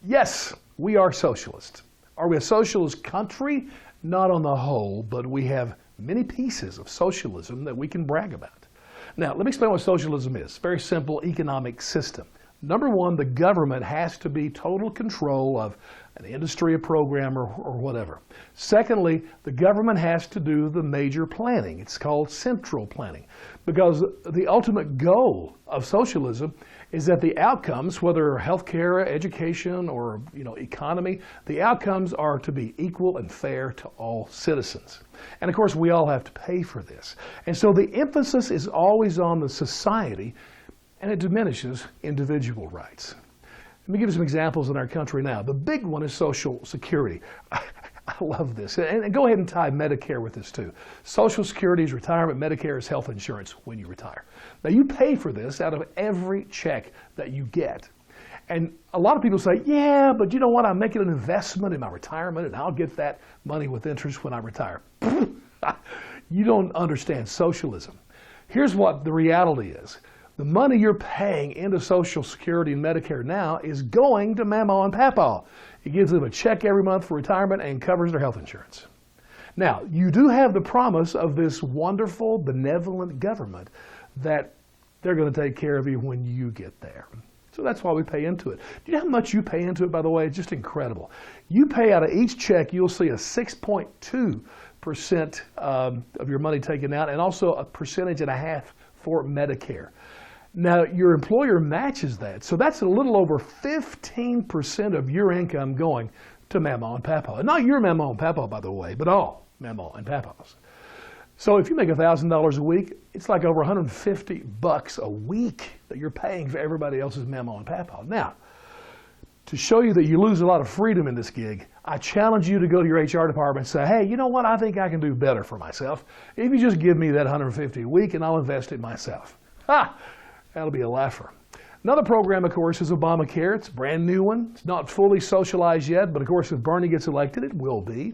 Yes, we are socialists. Are we a socialist country? Not on the whole, but we have many pieces of socialism that we can brag about. Now, let me explain what socialism is. Very simple economic system. Number one, the government has to be total control of an industry, a program, or whatever. Secondly, the government has to do the major planning. It's called central planning, because the ultimate goal of socialism is that the outcomes, whether healthcare, education, or economy, the outcomes are to be equal and fair to all citizens. And of course, we all have to pay for this. And so the emphasis is always on the society, and it diminishes individual rights. Let me give you some examples in our country now. The big one is Social Security. I love this. And go ahead and tie Medicare with this too. Social Security is retirement. Medicare is health insurance when you retire. Now you pay for this out of every check that you get. And a lot of people say, yeah, but you know what? I'm making an investment in my retirement and I'll get that money with interest when I retire. You don't understand socialism. Here's what the reality is. The money you're paying into Social Security and Medicare now is going to Mama and Papa. It gives them a check every month for retirement and covers their health insurance. Now, you do have the promise of this wonderful, benevolent government that they're going to take care of you when you get there. So that's why we pay into it. Do you know how much you pay into it, by the way? It's just incredible. You pay out of each check, you'll see a 6.2% of your money taken out, and also a percentage and a half for Medicare. Now, your employer matches that, so that's a little over 15% of your income going to Mama and Papa. And not your Mama and Papa, by the way, but all Mama and Papas. So if you make $1,000 a week, it's like over $150 a week that you're paying for everybody else's Mama and Papa. Now, to show you that you lose a lot of freedom in this gig, I challenge you to go to your HR department and say, hey, you know what? I think I can do better for myself if you just give me that $150 a week and I'll invest it myself. Ha! That'll be a laugher. Another program, of course, is Obamacare. It's a brand new one. It's not fully socialized yet, but of course, if Bernie gets elected, it will be.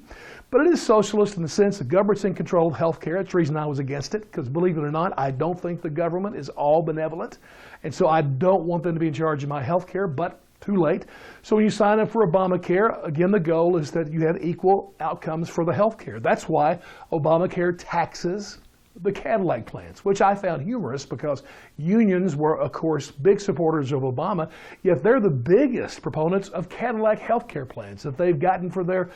But it is socialist in the sense the government's in control of health care. That's the reason I was against it, because believe it or not, I don't think the government is all benevolent. And so I don't want them to be in charge of my health care, but too late. So when you sign up for Obamacare, again, the goal is that you have equal outcomes for the health care. That's why Obamacare taxes the Cadillac plans, which I found humorous because unions were, of course, big supporters of Obama, yet they're the biggest proponents of Cadillac healthcare plans that they've gotten for their,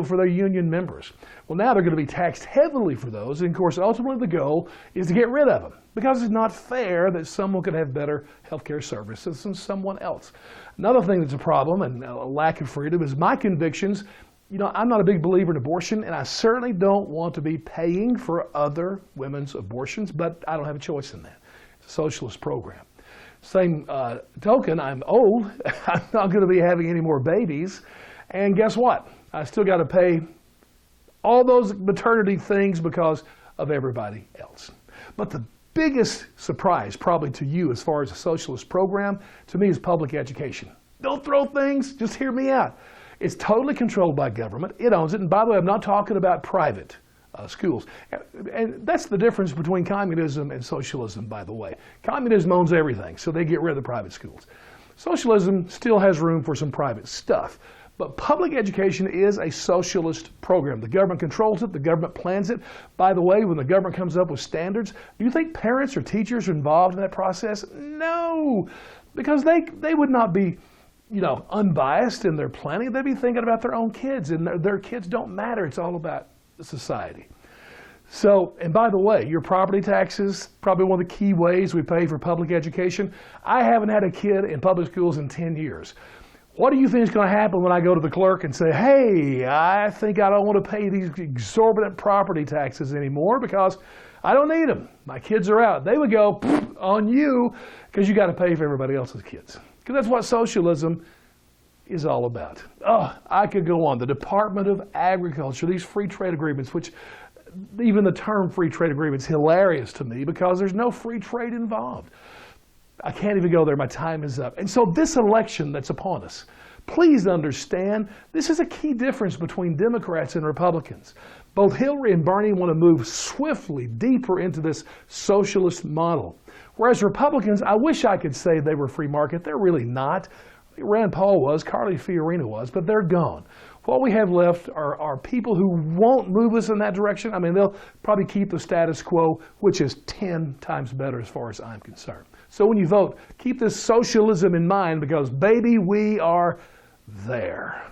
for their union members. Well, now they're going to be taxed heavily for those, and of course, ultimately the goal is to get rid of them because it's not fair that someone could have better healthcare services than someone else. Another thing that's a problem and a lack of freedom is my convictions. I'm not a big believer in abortion, and I certainly don't want to be paying for other women's abortions, but I don't have a choice in that. It's a socialist program. Same token, I'm old. I'm not going to be having any more babies. And guess what? I still got to pay all those maternity things because of everybody else. But the biggest surprise probably to you as far as a socialist program, to me, is public education. Don't throw things, just hear me out. It's totally controlled by government. It owns it. And by the way, I'm not talking about private schools. And that's the difference between communism and socialism, by the way. Communism owns everything, so they get rid of the private schools. Socialism still has room for some private stuff. But public education is a socialist program. The government controls it. The government plans it. By the way, when the government comes up with standards, do you think parents or teachers are involved in that process? No, because they would not be unbiased in their planning. They'd be thinking about their own kids, and their kids don't matter. It's all about society. So, and by the way, your property taxes, probably one of the key ways we pay for public education. I haven't had a kid in public schools in 10 years. What do you think is going to happen when I go to the clerk and say, hey, I think I don't want to pay these exorbitant property taxes anymore because I don't need them. My kids are out. They would go, on you, because you got to pay for everybody else's kids. Because that's what socialism is all about. Oh, I could go on. The Department of Agriculture, these free trade agreements, which even the term free trade agreement is hilarious to me because there's no free trade involved. I can't even go there. My time is up. And so this election that's upon us, please understand, this is a key difference between Democrats and Republicans. Both Hillary and Bernie want to move swiftly deeper into this socialist model. Whereas Republicans, I wish I could say they were free market. They're really not. Rand Paul was, Carly Fiorina was, but they're gone. What we have left are people who won't move us in that direction. I mean, they'll probably keep the status quo, which is 10 times better as far as I'm concerned. So when you vote, keep this socialism in mind because, baby, we are there.